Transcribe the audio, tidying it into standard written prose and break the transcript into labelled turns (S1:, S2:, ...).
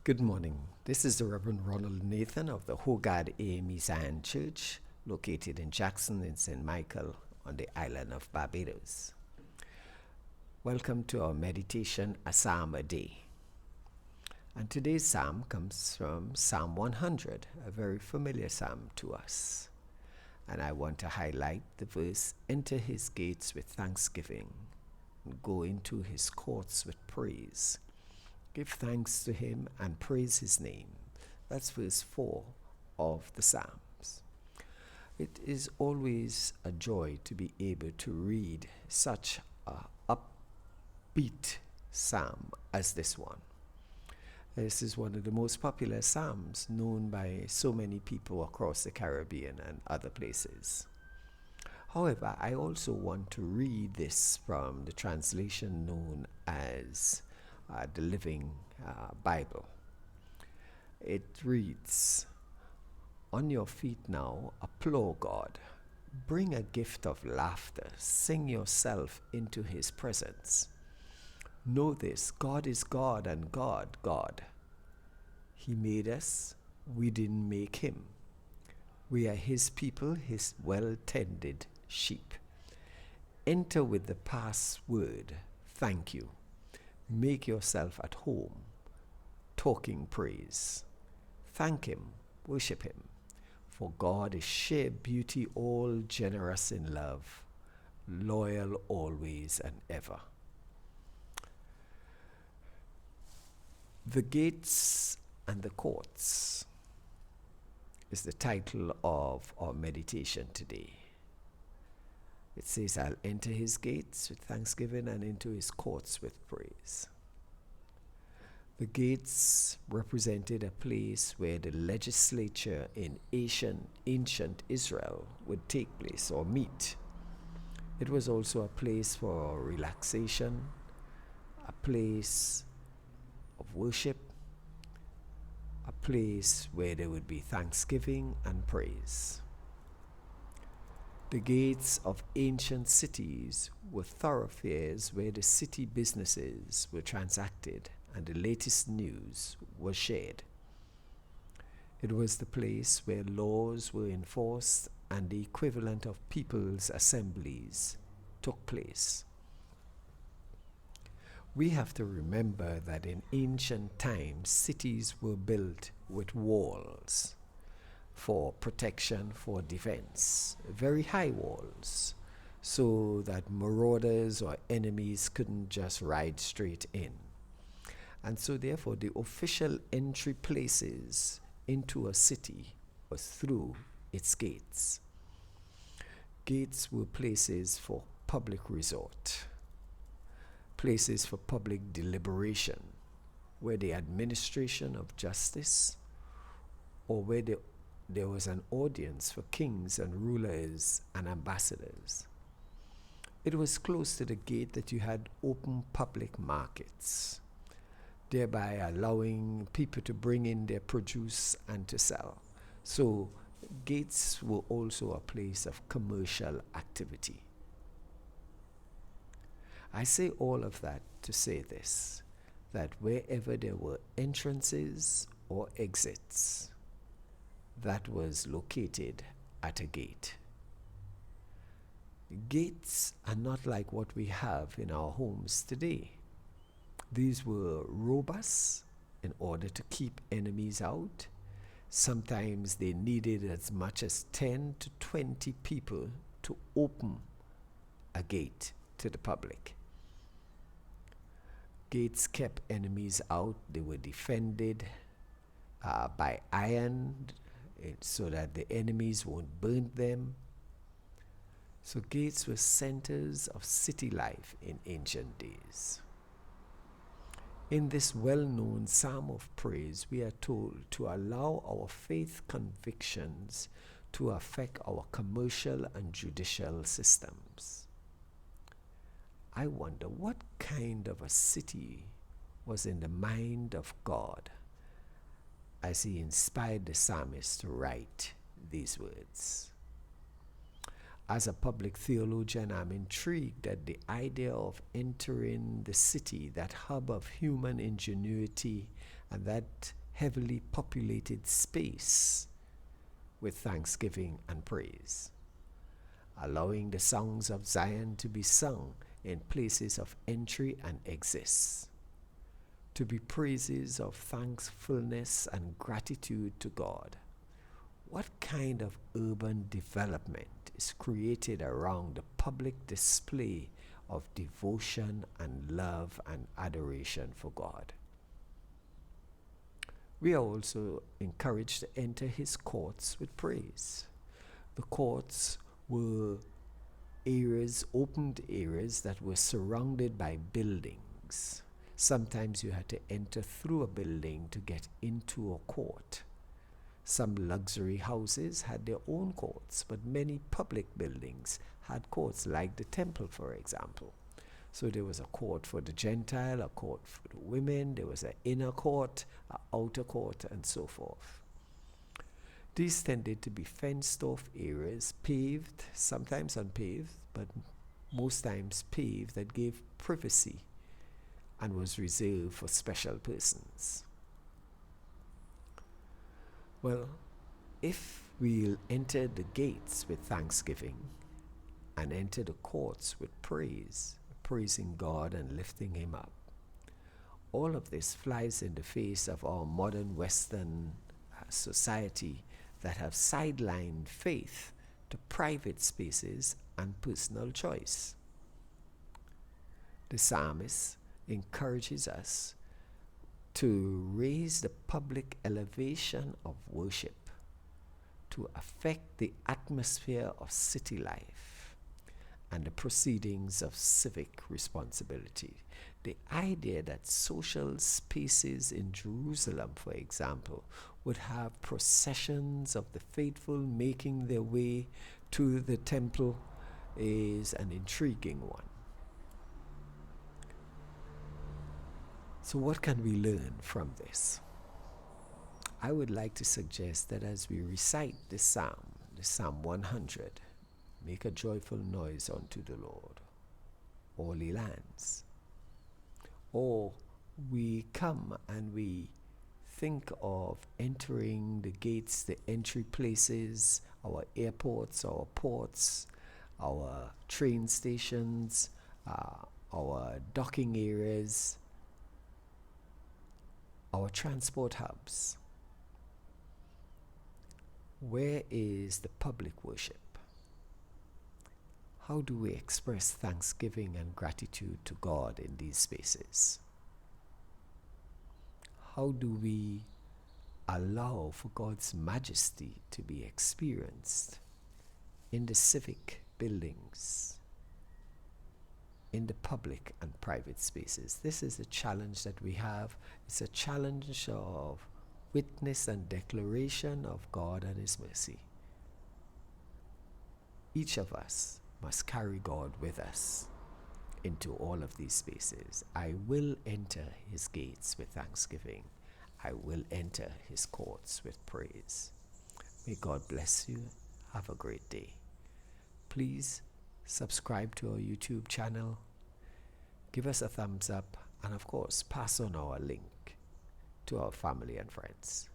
S1: Good morning. This is the Reverend Ronald Nathan of the Hogard A Zion Church, located in Jackson in St. Michael on the island of Barbados. Welcome to our meditation, a psalm a day. And today's psalm comes from Psalm 100, a very familiar psalm to us. And I want to highlight the verse, "Enter his gates with thanksgiving, and go into his courts with praise. Give thanks to him and praise his name." That's verse 4 of the Psalms. It is always a joy to be able to read such a upbeat psalm as this one. This is one of the most popular psalms known by so many people across the Caribbean and other places. However, I also want to read this from the translation known as the Living Bible. It reads, "On your feet now, applaud God. Bring a gift of laughter. Sing yourself into his presence. Know this, God is God and God. He made us. We didn't make him. We are his people, his well-tended sheep. Enter with the password, thank you. Make yourself at home, talking praise. Thank him, worship him, for God is sheer beauty, all generous in love, loyal always and ever." The Gates and the Courts is the title of our meditation today. It says, "I'll enter his gates with thanksgiving and into his courts with praise." The gates represented a place where the legislature in ancient Israel would take place or meet. It was also a place for relaxation, a place of worship, a place where there would be thanksgiving and praise. The gates of ancient cities were thoroughfares where the city businesses were transacted and the latest news was shared. It was the place where laws were enforced and the equivalent of people's assemblies took place. We have to remember that in ancient times, cities were built with walls for protection, for defense, very high walls, so that marauders or enemies couldn't just ride straight in. And so therefore the official entry places into a city was through its gates. Gates were places for public resort, places for public deliberation, where the administration of justice or where there was an audience for kings and rulers and ambassadors. It was close to the gate that you had open public markets, thereby allowing people to bring in their produce and to sell. So gates were also a place of commercial activity. I say all of that to say this, that wherever there were entrances or exits, that was located at a gate. Gates are not like what we have in our homes today. These were robust in order to keep enemies out. Sometimes they needed as much as 10 to 20 people to open a gate to the public. Gates kept enemies out. They were defended by iron, so that the enemies won't burn them. So gates were centers of city life in ancient days. In this well-known psalm of praise, we are told to allow our faith convictions to affect our commercial and judicial systems. I wonder what kind of a city was in the mind of God as he inspired the psalmist to write these words. As a public theologian, I'm intrigued at the idea of entering the city, that hub of human ingenuity and that heavily populated space with thanksgiving and praise, allowing the songs of Zion to be sung in places of entry and exit, to be praises of thankfulness and gratitude to God. What kind of urban development is created around the public display of devotion and love and adoration for God? We are also encouraged to enter his courts with praise. The courts were areas, opened areas that were surrounded by buildings. Sometimes you had to enter through a building to get into a court. Some luxury houses had their own courts, but many public buildings had courts, like the temple, for example. So there was a court for the Gentile, a court for the women, there was an inner court, an outer court, and so forth. These tended to be fenced-off areas, paved, sometimes unpaved, but most times paved, that gave privacy and was reserved for special persons. Well, if we'll enter the gates with thanksgiving and enter the courts with praise, praising God and lifting him up, all of this flies in the face of our modern Western society that have sidelined faith to private spaces and personal choice. The psalmist encourages us to raise the public elevation of worship, to affect the atmosphere of city life and the proceedings of civic responsibility. The idea that social spaces in Jerusalem, for example, would have processions of the faithful making their way to the temple is an intriguing one. So what can we learn from this? I would like to suggest that as we recite this psalm, the Psalm 100, make a joyful noise unto the Lord, all ye lands. Or we come and we think of entering the gates, the entry places, our airports, our ports, our train stations, our docking areas, our transport hubs. Where is the public worship? How do we express thanksgiving and gratitude to God in these spaces? How do we allow for God's majesty to be experienced in the civic buildings, in the public and private spaces? This is a challenge that we have. It's a challenge of witness and declaration of God and his mercy. Each of us must carry God with us into all of these spaces. I will enter his gates with thanksgiving. I will enter his courts with praise. May God bless you. Have a great day. Please subscribe to our YouTube channel. Give us a thumbs up, and of course, pass on our link to our family and friends.